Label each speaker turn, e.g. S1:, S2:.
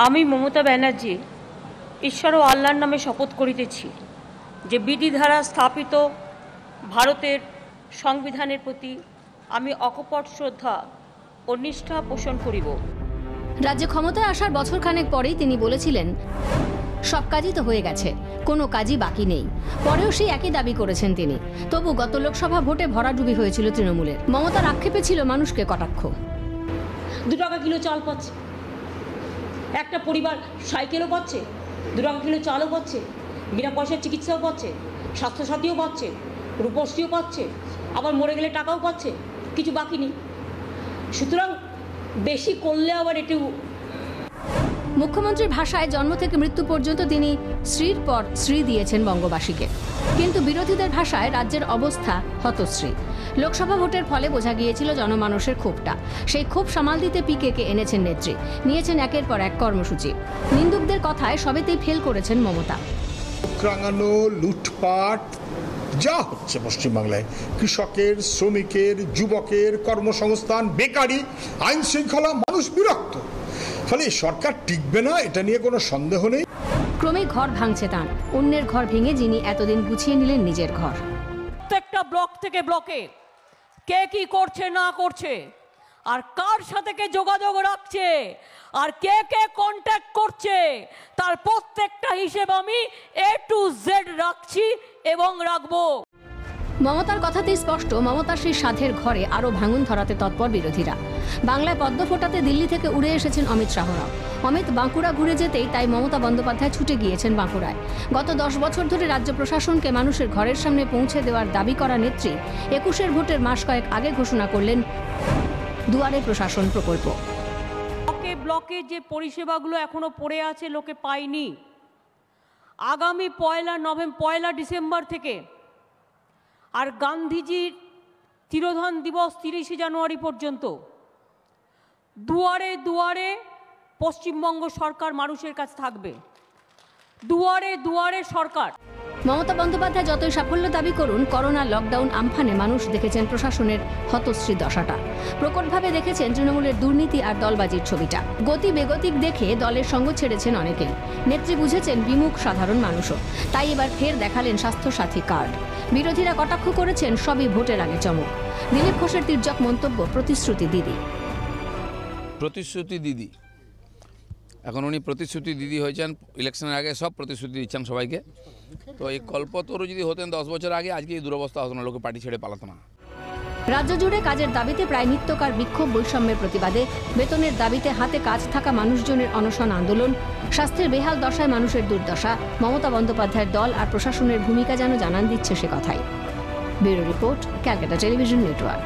S1: আমি মমতা ব্যানার্জি ঈশ্বর ও আল্লাহর নামে শপথ করিতেছি যে বিধি দ্বারা স্থাপিত ভারতের সংবিধানের প্রতি আমি অকপট শ্রদ্ধা ও নিষ্ঠা পোষণ করিব।
S2: রাজ্যে ক্ষমতায় আসার বছরখানেক পরেই তিনি বলেছিলেন সব কাজই তো হয়ে গেছে, কোনো কাজই বাকি নেই। পরেও সেই একই দাবি করেছেন তিনি। তবু গত লোকসভা ভোটে ভরাডুবি হয়েছিল তৃণমূলের। মমতার আক্ষেপে ছিল মানুষকে কটাক্ষ।
S1: 2 টাকা কিলো চাল পাচ্ছে, একটা পরিবার সাইকেলও পাচ্ছে, 2 টাকা কিলো চালও পাচ্ছে, বিনা পয়সার চিকিৎসাও পাচ্ছে, স্বাস্থ্যসাথীও পাচ্ছে, রূপশ্রীও পাচ্ছে, আবার মরে গেলে টাকাও পাচ্ছে, কিছু বাকি নেই। সুতরাং বেশি করলে আবার একটু।
S2: মুখ্যমন্ত্রীর ভাষায় জন্ম থেকে মৃত্যু পর্যন্ত তিনি শ্রীর পর শ্রী দিয়েছেন বঙ্গবাসীকে, কিন্তু বিরোধীদের ভাষায় রাজ্যের অবস্থা হতশ্রী। লোকসভা ভোটের ফলে বোঝা গিয়েছিল জনমানুষের ক্ষোভটা। সেই ক্ষোভ সামাল দিতে পিকেকে এনেছেন নেত্রী, নিয়েছেন একের পর এক কর্মসূচি। নিন্দুকদের কথায় সবেতেই ফেল করেছেন মমতা।
S3: রাঙানো লুটপাট যা হচ্ছে পশ্চিমবাংলায়, কৃষকের, শ্রমিকের, যুবকের কর্মসংস্থান, বেকারি, আইন শৃঙ্খলা, মানুষ বিরক্ত। ফলে সরকার টিকবে না, এটা নিয়ে কোনো সন্দেহ নেই।
S2: ক্রমেই ঘর ভাঙছে তাঁর, অন্যের ঘর ভেঙে যিনি এতদিন গুছিয়ে নিলেন নিজের ঘর।
S1: প্রত্যেকটা ব্লক থেকে ব্লকে কে কি করছে না করছে, আর কার সাথে কে যোগাযোগ রাখছে, আর কে কে কন্ট্যাক্ট করছে, তার প্রত্যেকটা হিসেব আমি A to Z রাখছি এবং রাখবো।
S2: মমতার কথাতেই স্পষ্ট, মমতার সেই সাধের ঘরে আরও ভাঙন ধরাতে তৎপর বিরোধীরা। বাংলায় পদ্ম ফোটাতে দিল্লি থেকে উড়ে এসেছেন অমিত শাহরাও। অমিত বাঁকুড়া ঘুরে যেতেই তাই মমতা বন্দ্যোপাধ্যায় ছুটে গিয়েছেন বাঁকুড়ায়। গত 10 বছর ধরে রাজ্য প্রশাসনকে মানুষের ঘরের সামনে পৌঁছে দেওয়ার দাবি করা নেত্রী 21-এর ভোটের মাস কয়েক আগে ঘোষণা করলেন দুয়ারে প্রশাসন প্রকল্প।
S1: ব্লকে ব্লকে যে পরিষেবাগুলো এখনো পড়ে আছে, লোকে পায়নি, আগামী 1 ডিসেম্বর থেকে আর গান্ধীজির তিরোধান দিবস 30 জানুয়ারি পর্যন্ত দুয়ারে দুয়ারে পশ্চিমবঙ্গ সরকার মানুষের কাছে থাকবে। দুয়ারে দুয়ারে সরকার।
S2: মমতা বন্দ্যোপাধ্যায় যতই সাফল্য দাবি করুন, করোনা লকডাউন আমফানে মানুষ দেখেছেন প্রশাসনের হতশ্রী দশাটা। প্রকটভাবে দেখেছেন তৃণমূলের দুর্নীতি আর দলবাজির ছবিটা। গতি বেগতিক দেখে দলের সঙ্গ ছেড়েছেন অনেকেই। নেত্রী বুঝেছেন বিমুখ সাধারণ মানুষও, তাই এবার ফের দেখালেন স্বাস্থ্যসাথী কার্ড। বিরোধীরা কটাক্ষ করেছেন সবই ভোটের আগে চমক। দিলীপ ঘোষের তির্যক মন্তব্য, প্রতিশ্রুতি দিদি।
S4: প্রতিশ্রুতি দিদি, এখন উনি প্রতিশ্রুতি দিদি হয়েছেন। ইলেকশনের আগে সব প্রতিশ্রুতি দিচ্ছেন সবাইকে। তো এই কল্পতরু যদি হতেন 10 বছর আগে, আজকে এই দুরবস্থা হতো না, লোকে পার্টি ছেড়ে পালাতো না।
S2: রাজ্য জুড়ে কাজের দাবিতে প্রায় নিত্যকার বিক্ষোভ, বৈষম্যের প্রতিবাদে, বেতনের দাবিতে হাতে কাজ থাকা মানুষজনের অনশন আন্দোলন, স্বাস্থ্যের বেহাল দশায় মানুষের দুর্দশা। মমতা বন্দ্যোপাধ্যায়ের দল আর প্রশাসনের ভূমিকা যেন জানান দিচ্ছে সে কথাই। Bureau report, Calcutta television network.